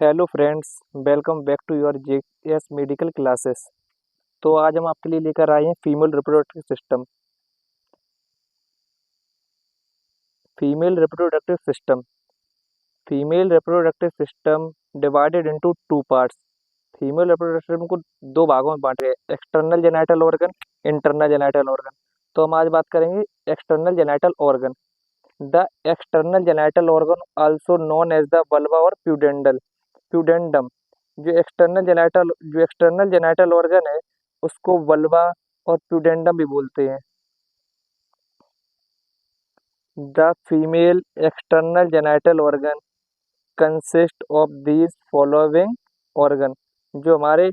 Hello friends, welcome back to your JS medical classes. तो आज हम आपके लिए लेकर आए हैं female reproductive system. Female reproductive system female reproductive system divided into two parts. Female reproductive system को दो भागों में बांटे हैं, external genital organ, internal genital organ. तो हम आज बात करेंगे external genital organ. The external genital organ also known as the vulva और प्यूडेंडम। जो एक्सटर्नल जेनाइटल ऑर्गन है उसको वल्वा और प्यूडेंडम भी बोलते हैं। The female external genital organ consist of these following organ. जो हमारे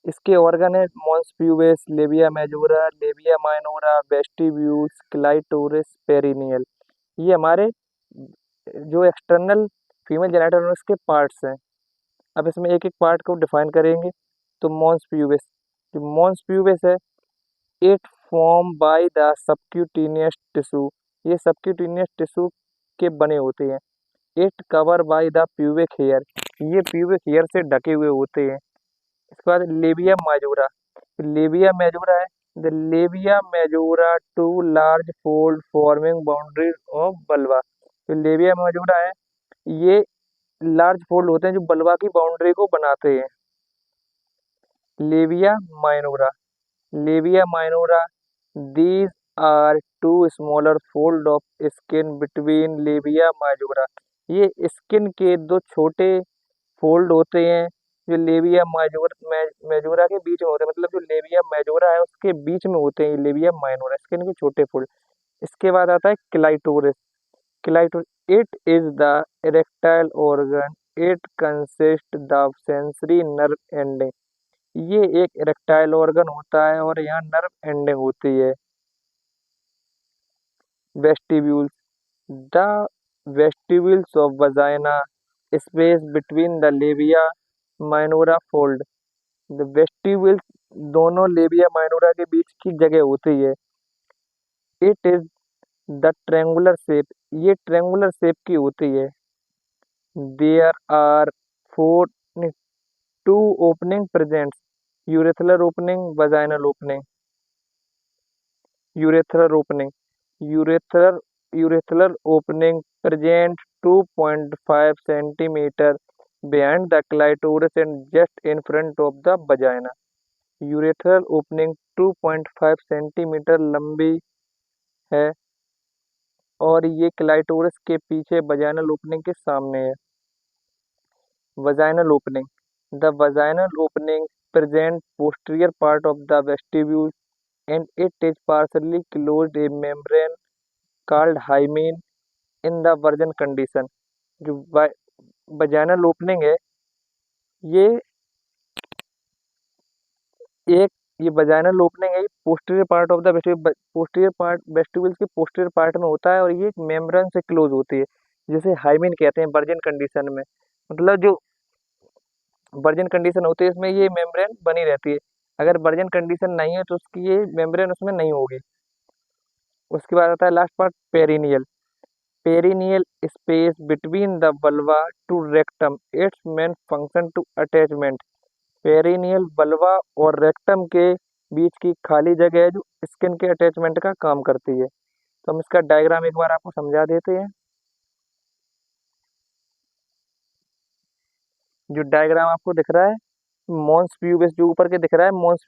इसके ऑर्गन है mons pubis, labia majora, labia minora, vestibules, clitoris, perineal. ये हमारे जो एक्सटर्नल फीमेल जेनाइटल ऑर्गन के पार्ट्स हैं। अब इसमें एक एक पार्ट को डिफाइन करेंगे। तो मॉन्स प्यूबिस है, it form by the subcutaneous tissue. ये सबक्यूटेनियस टिश्यू के बने होते हैं। It cover by the pubic hair. ये प्यूबिक हेयर से ढके हुए होते हैं। इसके बाद लेबिया मेजोरा है। The labia majora two large fold forming boundary of बल्बा। तो लेबिया मेजोरा है, ये लार्ज फोल्ड होते हैं जो बल्बा की बाउंड्री को बनाते हैं। Labia minora labia minora these are two smaller fold of skin between labia majora. ये स्किन के दो छोटे फोल्ड होते हैं जो लेबिया मेजोरा के बीच में होते हैं। मतलब जो लेबिया मेजोरा है उसके बीच में होते हैं ये लेबिया माइनोरा, स्किन के छोटे फोल्ड। इसके बाद आता है clitoris. It is the erectile organ. It consist the sensory nerve ending. ये एक इरेक्टाइल ऑर्गन होता है और यहाँ नर्व एंडिंग होती है। Vestibules the vestibules of vagina, space between the labia minora fold. The vestibules दोनों लेबिया माइनोरा के बीच की जगह होती है। It is the triangular shape. ये ट्रेंगुलर शेप की होती है। There are four two opening presents, urethral opening, vaginal opening. Urethral opening urethral urethral opening present 2.5 centimeter behind the clitoris and just in front of the vagina। Urethral opening 2.5 centimetre लंबी है और ये clitoris के पीछे vaginal opening के सामने है। Vaginal opening the vaginal opening present posterior part of the vestibule and it is partially closed a membrane called hymen in the virgin condition। जो वजाइनल ओपनिंग है ये एक ये वजाइनल ओपनिंग है, posterior part of the vestibules के posterior part में होता है और ये एक मेम्ब्रेन से क्लोज होती है, जिसे हाइमिन कहते हैं वर्जिन कंडीशन में। मतलब जो वर्जिन कंडीशन होती है इसमें ये मेम्ब्रेन बनी रहती है। अगर वर्जिन कंडीशन नहीं है तो उसकी ये मेम्ब्रेन उसमें नहीं होगी। उसके बाद आता है last part perineal space between the vulva to rectum. Its main function to attachment. Perineal vulva और रेक्टम के बीच की खाली जगह है जो स्किन के अटैचमेंट का काम करती है। तो हम इसका डायग्राम एक बार आपको समझा देते हैं। जो डायग्राम आपको दिख रहा है मॉन्स प्यूबिस, जो ऊपर के दिख रहा है मॉन्स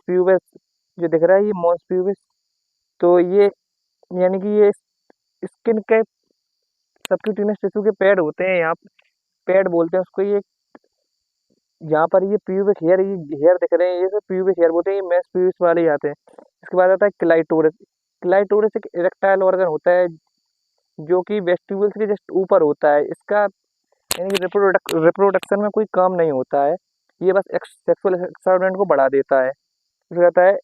प्यूबिस जो दिख रहा है ये मॉन्स प्यूबिस। तो ये यानी कि ये स्किन के सबक्यूटेनियस टिश्यू के पैड होते हैं, यहाँ पैड बोलते हैं उसको। ये यहाँ पर ये प्यूबिक हेयर, ये हेयर दिख रहे हैं, ये सब प्यूबिक हेयर बोलते हैं, ये मेस प्यूबिस वाले ही आते हैं। इसके बाद आता है क्लाइटोरिस एक इरेक्टाइल ऑर्गन होता है जो कि वेस्टिब्यूल्स के जस्ट ऊपर होता है। इसका यानी कि रिप्रोडक्शन में कोई काम नहीं होता है, ये बस सेक्सुअल एक्साइटमेंट को बढ़ा देता है। फिर आता है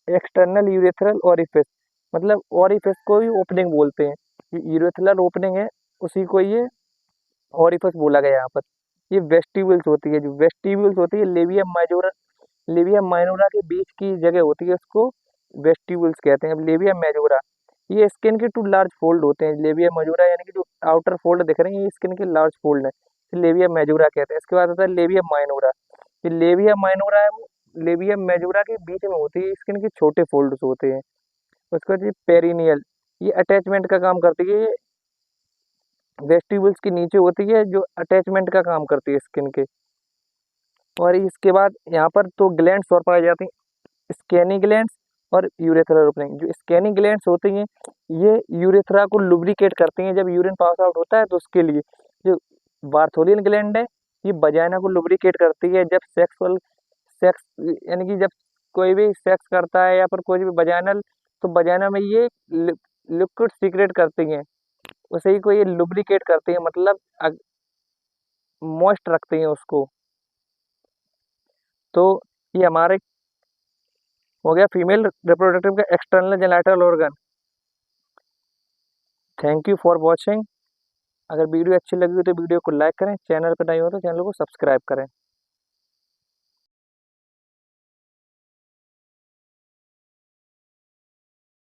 एक्सटर्नल यूरेथ्रल ओरिफिस। मतलब ओरिफिस को ही ओपनिंग बोलते हैं। ये यूरेथ्रल ओपनिंग है, उसी को ये ओरिफिस बोला गया यहाँ पर। ये वेस्टिब्यूल्स होती है, जो वेस्टिब्यूल्स होती है लेबिया माइनोरा के बीच की जगह होती है, उसको वेस्टिब्यूल्स कहते हैं। अब लेबिया मेजोरा ये स्किन के टू लार्ज फोल्ड होते हैं। लेबिया मेजोरा यानी कि जो आउटर फोल्ड दिख रहे हैं, ये स्किन के लार्ज फोल्ड है, लेबिया मेजूरा कहते हैं। इसके बाद आता है लेबिया माइनोरा। ये लेबिया माइनोरा है वो लेबिया मेजूरा के बीच में होती है, स्किन के छोटे फोल्ड्स होते हैं। उसके बाद ये पेरिनियल, ये अटैचमेंट का काम करती है, ये वेस्टिबल्स के नीचे होती है, जो अटैचमेंट का काम करती है स्किन के। और इसके बाद यहाँ पर तो ग्लैंड्स और पाए जाते हैं, स्कैनी ग्लैंड्स और यूरेथ्रल ओपनिंग। जो स्कैनी ग्लैंड्स होती हैं ये यूरेथ्रा को लुब्रिकेट करती हैं जब यूरिन पास आउट होता है, तो उसके लिए। जो बार्थोलियन ग्लैंड है ये वजाइना को लुब्रिकेट करती है जब सेक्स यानी कि जब कोई भी सेक्स करता है या फिर कोई भी वजाइनल, तो वजाइना में ये लिक्विड सीक्रेट करती हैं, उसे ही को ये लुब्रिकेट करती है, मतलब मॉइस्ट रखती हैं उसको। तो ये हमारे हो गया फीमेल रिप्रोडक्टिव का external genital organ. Thank you for watching. अगर वीडियो अच्छी लगी हो तो वीडियो को लाइक करें, चैनल पर नए हो तो चैनल को सब्सक्राइब करें।